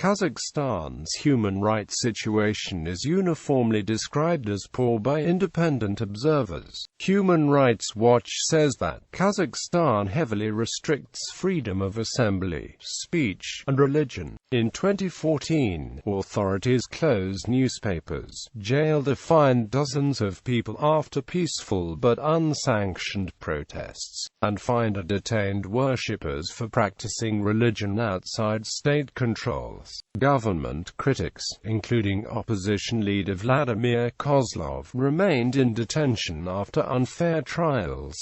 Kazakhstan's human rights situation is uniformly described as poor by independent observers. Human Rights Watch says that Kazakhstan heavily restricts freedom of assembly, speech, and religion. In 2014, authorities closed newspapers, jailed or fined dozens of people after peaceful but unsanctioned protests, and fined or detained worshippers for practicing religion outside state controls. Government critics, including opposition leader Vladimir Kozlov, remained in detention after unfair trials.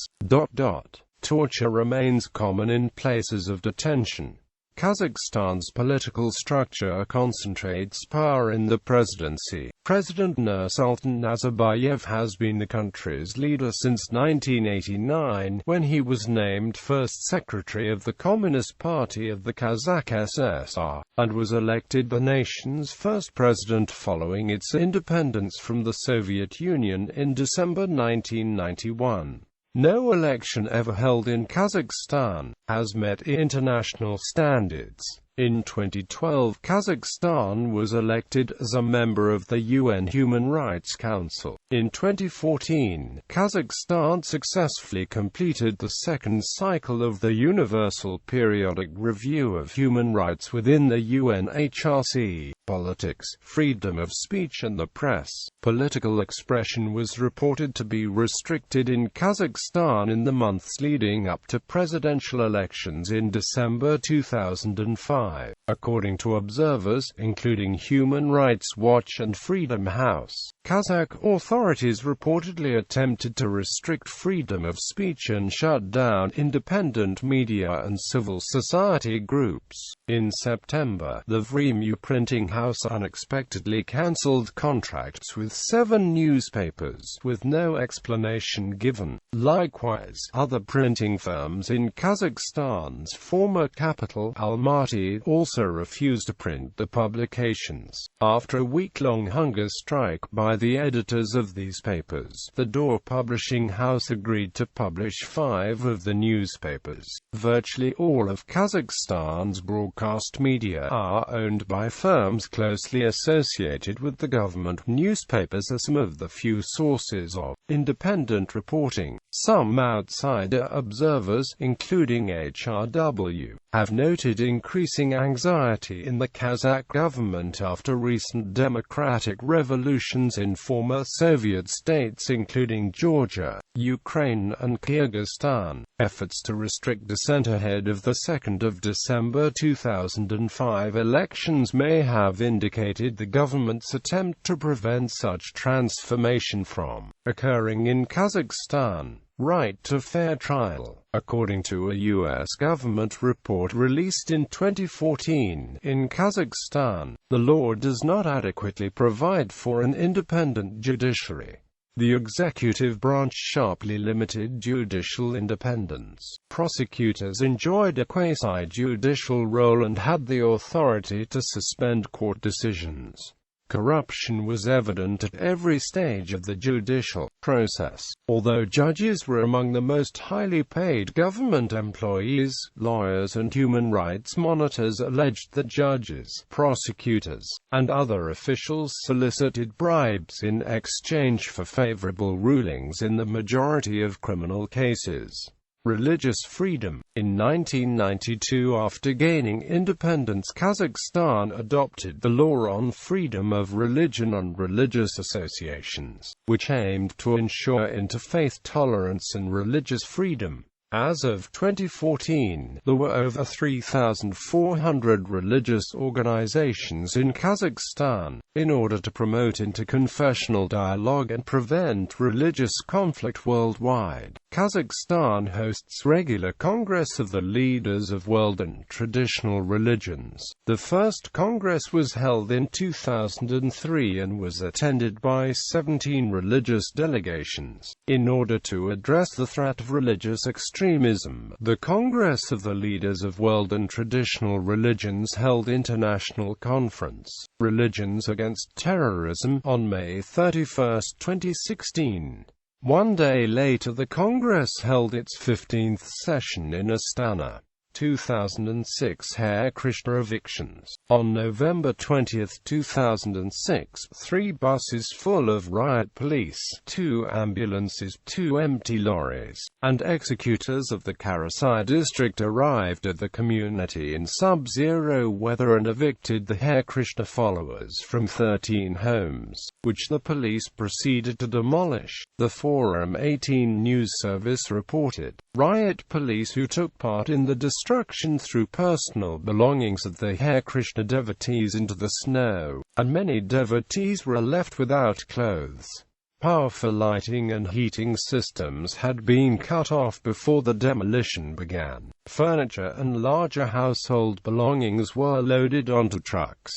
Torture remains common in places of detention. Kazakhstan's political structure concentrates power in the presidency. President Nursultan Nazarbayev has been the country's leader since 1989, when he was named first secretary of the Communist Party of the Kazakh SSR, and was elected the nation's first president following its independence from the Soviet Union in December 1991. No election ever held in Kazakhstan has met international standards. In 2012, Kazakhstan was elected as a member of the UN Human Rights Council. In 2014, Kazakhstan successfully completed the second cycle of the Universal Periodic Review of Human Rights within the UNHRC. Politics, freedom of speech and the press. Political expression was reported to be restricted in Kazakhstan in the months leading up to presidential elections in December 2005. According to observers, including Human Rights Watch and Freedom House, Kazakh authorities reportedly attempted to restrict freedom of speech and shut down independent media and civil society groups. In September, the Vremya printing house unexpectedly cancelled contracts with 7 newspapers, with no explanation given. Likewise, other printing firms in Kazakhstan's former capital, Almaty, also refused to print the publications. After a week-long hunger strike by the editors of these papers, the Door publishing house agreed to publish 5 of the newspapers. Virtually all of Kazakhstan's broadcast media are owned by firms closely associated with the government. Newspapers are some of the few sources of independent reporting. Some outsider observers, including HRW, have noted increasing anxiety in the Kazakh government after recent democratic revolutions in former Soviet states including Georgia, Ukraine and Kyrgyzstan. Efforts to restrict dissent ahead of the 2nd of December 2005 elections may have indicated the government's attempt to prevent such transformation from occurring in Kazakhstan. Right to fair trial. According to a U.S. government report released in 2014, in Kazakhstan, the law does not adequately provide for an independent judiciary. The executive branch sharply limited judicial independence. Prosecutors enjoyed a quasi-judicial role and had the authority to suspend court decisions. Corruption was evident at every stage of the judicial process. Although judges were among the most highly paid government employees, lawyers and human rights monitors alleged that judges, prosecutors, and other officials solicited bribes in exchange for favorable rulings in the majority of criminal cases. Religious freedom. In 1992, after gaining independence, Kazakhstan adopted the Law on Freedom of Religion and Religious Associations, which aimed to ensure interfaith tolerance and religious freedom. As of 2014, there were over 3,400 religious organizations in Kazakhstan. In order to promote interconfessional dialogue and prevent religious conflict worldwide, Kazakhstan hosts regular Congress of the Leaders of World and Traditional Religions. The first Congress was held in 2003 and was attended by 17 religious delegations. In order to address the threat of religious extremism, the Congress of the Leaders of World and Traditional Religions held International Conference, Religions Against Terrorism, on May 31, 2016. One day later the Congress held its 15th session in Astana. 2006 Hare Krishna evictions. On November 20, 2006, 3 buses full of riot police, 2 ambulances, 2 empty lorries, and executors of the Karasai district arrived at the community in sub-zero weather and evicted the Hare Krishna followers from 13 homes, which the police proceeded to demolish. The Forum 18 news service reported, riot police who took part in the destruction threw personal belongings of the Hare Krishna devotees into the snow, and many devotees were left without clothes. Power for lighting and heating systems had been cut off before the demolition began. Furniture and larger household belongings were loaded onto trucks.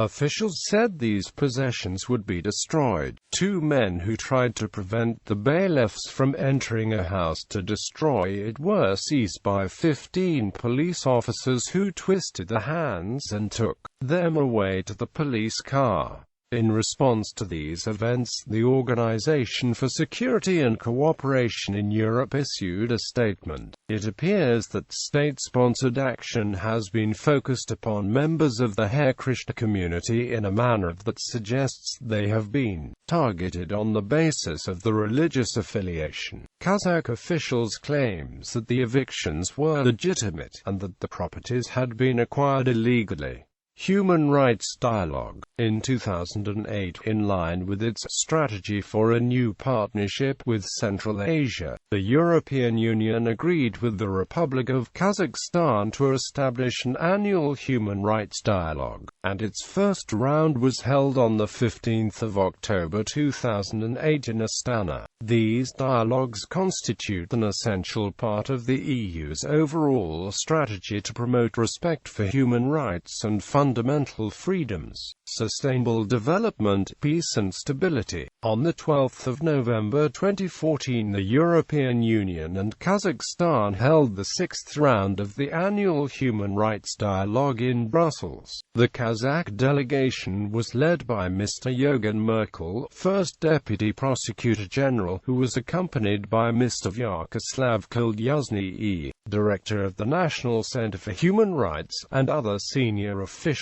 Officials said these possessions would be destroyed. 2 men who tried to prevent the bailiffs from entering a house to destroy it were seized by 15 police officers who twisted their hands and took them away to the police car. In response to these events, the Organization for Security and Cooperation in Europe issued a statement. It appears that state-sponsored action has been focused upon members of the Hare Krishna community in a manner that suggests they have been targeted on the basis of the religious affiliation. Kazakh officials claims that the evictions were legitimate, and that the properties had been acquired illegally. Human Rights Dialogue. In 2008, in line with its strategy for a new partnership with Central Asia, the European Union agreed with the Republic of Kazakhstan to establish an annual human rights dialogue, and its first round was held on 15 October 2008 in Astana. These dialogues constitute an essential part of the EU's overall strategy to promote respect for human rights and fundamental freedoms, sustainable development, peace and stability. On 12 November 2014, the European Union and Kazakhstan held the 6th round of the annual Human Rights Dialogue in Brussels. The Kazakh delegation was led by Mr. Yogan Merkel, First Deputy Prosecutor General, who was accompanied by Mr. Vyacheslav Kolyazny, Director of the National Center for Human Rights, and other senior officials.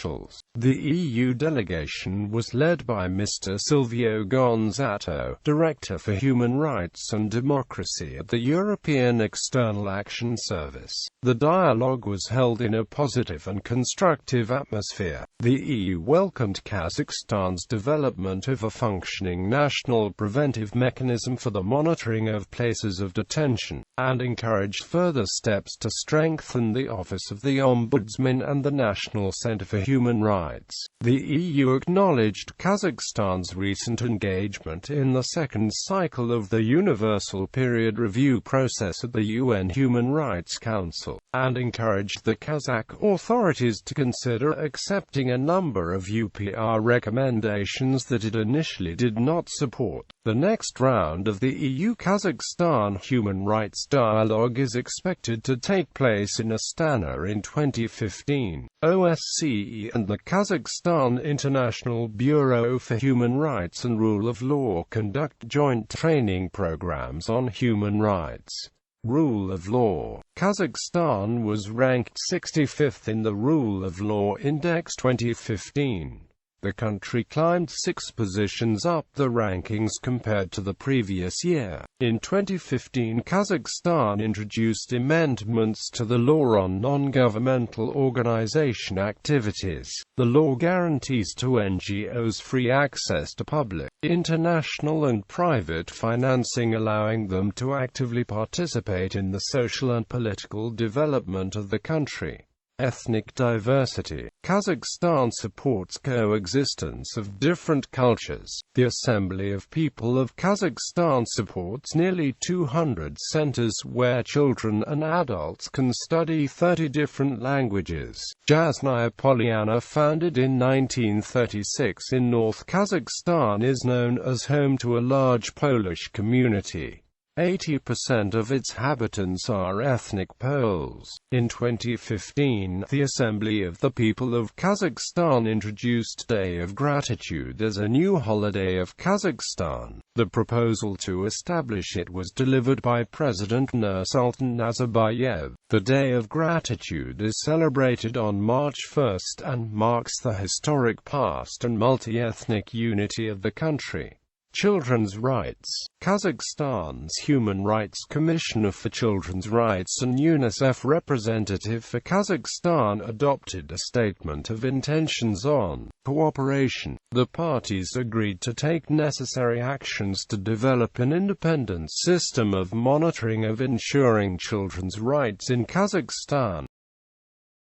The EU delegation was led by Mr. Silvio Gonzato, Director for Human Rights and Democracy at the European External Action Service. The dialogue was held in a positive and constructive atmosphere. The EU welcomed Kazakhstan's development of a functioning national preventive mechanism for the monitoring of places of detention, and encouraged further steps to strengthen the Office of the Ombudsman and the National Center for Human Rights. The EU acknowledged Kazakhstan's recent engagement in the second cycle of the Universal Period Review process at the UN Human Rights Council, and encouraged the Kazakh authorities to consider accepting a number of UPR recommendations that it initially did not support. The next round of the EU-Kazakhstan Human Rights Dialogue is expected to take place in Astana in 2015. OSCE and the Kazakhstan International Bureau for Human Rights and Rule of Law conduct joint training programs on human rights. Rule of Law. Kazakhstan was ranked 65th in the Rule of Law Index 2015. The country climbed 6 positions up the rankings compared to the previous year. In 2015, Kazakhstan introduced amendments to the law on non-governmental organization activities. The law guarantees to NGOs free access to public, international and private financing, allowing them to actively participate in the social and political development of the country. Ethnic diversity. Kazakhstan supports coexistence of different cultures. The Assembly of People of Kazakhstan supports nearly 200 centers where children and adults can study 30 different languages. Jasnaya Polyana, founded in 1936 in North Kazakhstan, is known as home to a large Polish community. 80% of its inhabitants are ethnic Poles. In 2015, the Assembly of the People of Kazakhstan introduced Day of Gratitude as a new holiday of Kazakhstan. The proposal to establish it was delivered by President Nursultan Nazarbayev. The Day of Gratitude is celebrated on March 1 and marks the historic past and multi-ethnic unity of the country. Children's rights. Kazakhstan's Human Rights Commissioner for Children's Rights and UNICEF representative for Kazakhstan adopted a statement of intentions on cooperation. The parties agreed to take necessary actions to develop an independent system of monitoring of ensuring children's rights in Kazakhstan.